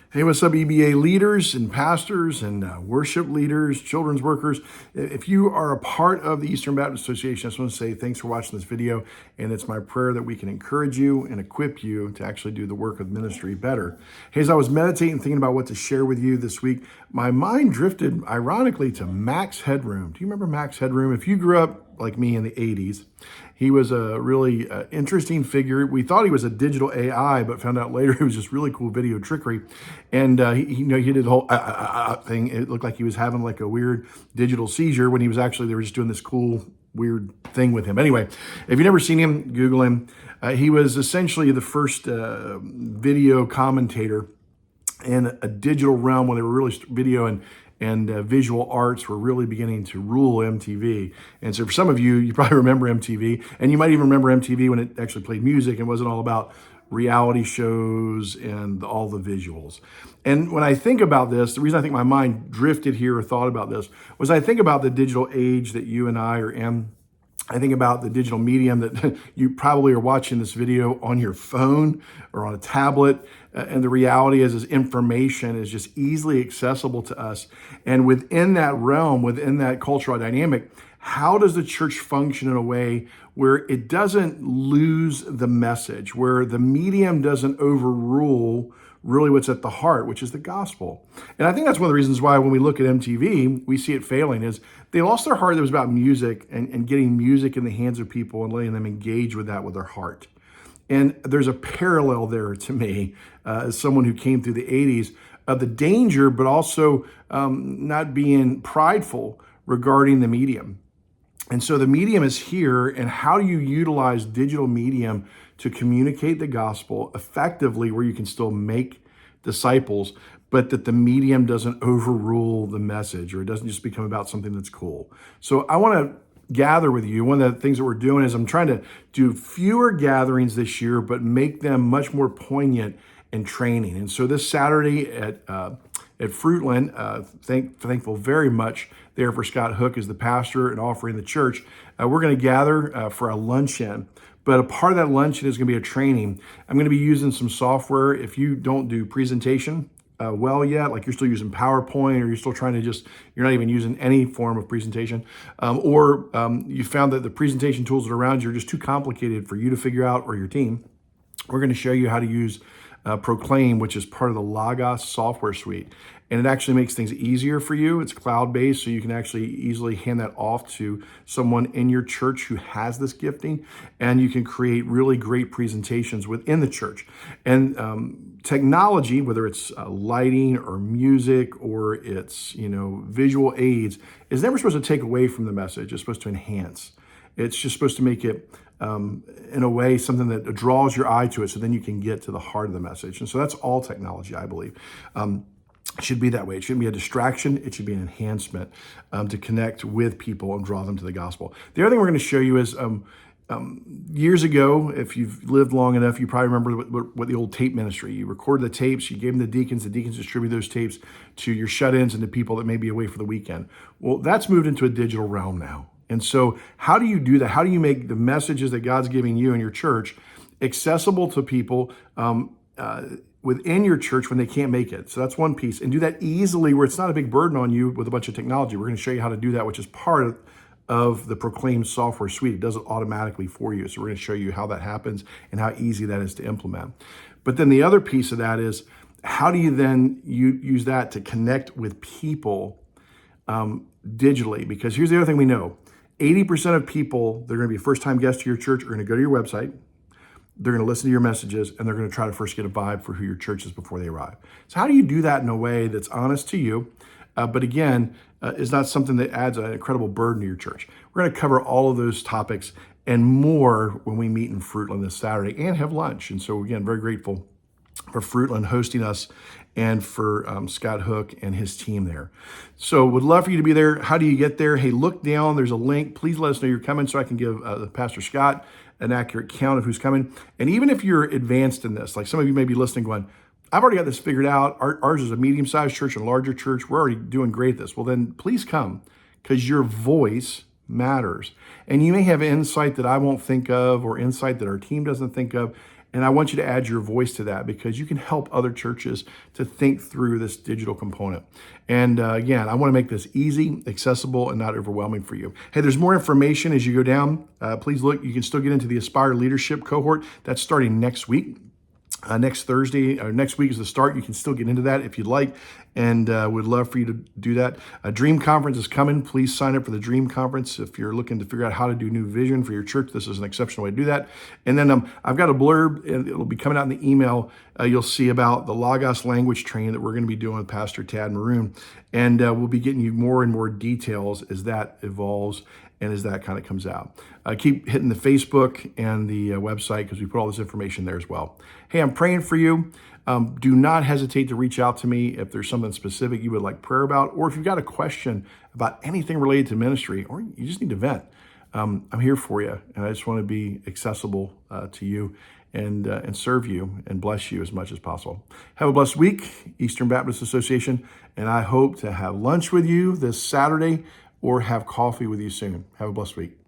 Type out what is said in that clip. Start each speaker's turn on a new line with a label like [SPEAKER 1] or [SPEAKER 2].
[SPEAKER 1] Hey, what's up, EBA leaders and pastors and worship leaders, children's workers? If you are a part of the Eastern Baptist Association, I just want to say thanks for watching this video. And it's my prayer that we can encourage you and equip you to actually do the work of ministry better. Hey, as I was meditating, thinking about what to share with you this week, my mind drifted, ironically, to Max Headroom. Do you remember Max Headroom? If you grew up like me in the 80s, he was a really interesting figure. We thought he was a digital AI, but found out later he was just really cool video trickery. And he did the whole thing. It looked like he was having like a weird digital seizure when he was actually, they were just doing this cool, weird thing with him. Anyway, if you've never seen him, Google him. He was essentially the first video commentator in a digital realm when they were really video and visual arts were really beginning to rule MTV. And so for some of you, you probably remember MTV, and you might even remember MTV when it actually played music and wasn't all about reality shows and all the visuals. And when I think about this, the reason I think my mind drifted here or thought about this was I think about the digital age that you and I are in. I think about the digital medium that you probably are watching this video on your phone or on a tablet. And the reality is information is just easily accessible to us. And within that realm, within that cultural dynamic, how does the church function in a way where it doesn't lose the message, where the medium doesn't overrule really what's at the heart, which is the gospel? And I think that's one of the reasons why when we look at MTV, we see it failing is they lost their heart that was about music and getting music in the hands of people and letting them engage with that with their heart. And there's a parallel there to me as someone who came through the 80s of the danger, but also not being prideful regarding the medium. And so the medium is here, and how do you utilize digital medium to communicate the gospel effectively where you can still make disciples, but that the medium doesn't overrule the message or it doesn't just become about something that's cool. So I want to gather with you. One of the things that we're doing is I'm trying to do fewer gatherings this year, but make them much more poignant in training. And so this Saturday at Fruitland, thankful very much there for Scott Hook as the pastor and offering the church. We're going to gather for a luncheon. But a part of that luncheon is going to be a training. I'm going to be using some software. If you don't do presentation well yet, like you're still using PowerPoint or you're still trying to you're not even using any form of presentation, or you found that the presentation tools that are around you are just too complicated for you to figure out or your team, we're going to show you how to use Proclaim, which is part of the Logos software suite. And it actually makes things easier for you. It's cloud-based, so you can actually easily hand that off to someone in your church who has this gifting, and you can create really great presentations within the church. And technology, whether it's lighting or music or it's visual aids, is never supposed to take away from the message. It's supposed to enhance. It's just supposed to make it, in a way, something that draws your eye to it so then you can get to the heart of the message. And so that's all technology, I believe. It should be that way. It shouldn't be a distraction. It should be an enhancement to connect with people and draw them to the gospel. The other thing we're going to show you is years ago, if you've lived long enough, you probably remember what the old tape ministry. You recorded the tapes, you gave them to the deacons distributed those tapes to your shut-ins and to people that may be away for the weekend. Well, that's moved into a digital realm now. And so how do you do that? How do you make the messages that God's giving you in your church accessible to people within your church when they can't make it? So that's one piece. And do that easily where it's not a big burden on you with a bunch of technology. We're going to show you how to do that, which is part of the Proclaim software suite. It does it automatically for you. So we're going to show you how that happens and how easy that is to implement. But then the other piece of that is how do you then use that to connect with people digitally? Because here's the other thing we know. 80% of people that are going to be first-time guests to your church are going to go to your website, they're going to listen to your messages, and they're going to try to first get a vibe for who your church is before they arrive. So how do you do that in a way that's honest to you, but again, is not something that adds an incredible burden to your church? We're going to cover all of those topics and more when we meet in Fruitland this Saturday and have lunch. And so again, very grateful for Fruitland hosting us and for Scott Hook and his team there. So would love for you to be there. How do you get there? Hey, look down. There's a link. Please let us know you're coming so I can give Pastor Scott an accurate count of who's coming. And even if you're advanced in this, like some of you may be listening going, I've already got this figured out. Ours is a medium-sized church and a larger church. We're already doing great at this. Well, then please come because your voice matters. And you may have insight that I won't think of or insight that our team doesn't think of. And I want you to add your voice to that because you can help other churches to think through this digital component. And again, I want to make this easy, accessible, and not overwhelming for you. Hey, there's more information as you go down. Please look, you can still get into the Aspire Leadership Cohort. That's starting next week. Next Thursday, or next week is the start. You can still get into that if you'd like, and would love for you to do that. A Dream Conference is coming. Please sign up for the Dream Conference if you're looking to figure out how to do new vision for your church. This is an exceptional way to do that. And then I've got a blurb, and it'll be coming out in the email. You'll see about the Logos language training that we're going to be doing with Pastor Tad Maroon, and we'll be getting you more and more details as that evolves and as that kind of comes out. Keep hitting the Facebook and the website because we put all this information there as well. Hey, I'm praying for you. Do not hesitate to reach out to me if there's something specific you would like prayer about, or if you've got a question about anything related to ministry, or you just need to vent. I'm here for you, and I just want to be accessible to you and serve you and bless you as much as possible. Have a blessed week, Eastern Baptist Association, and I hope to have lunch with you this Saturday or have coffee with you soon. Have a blessed week.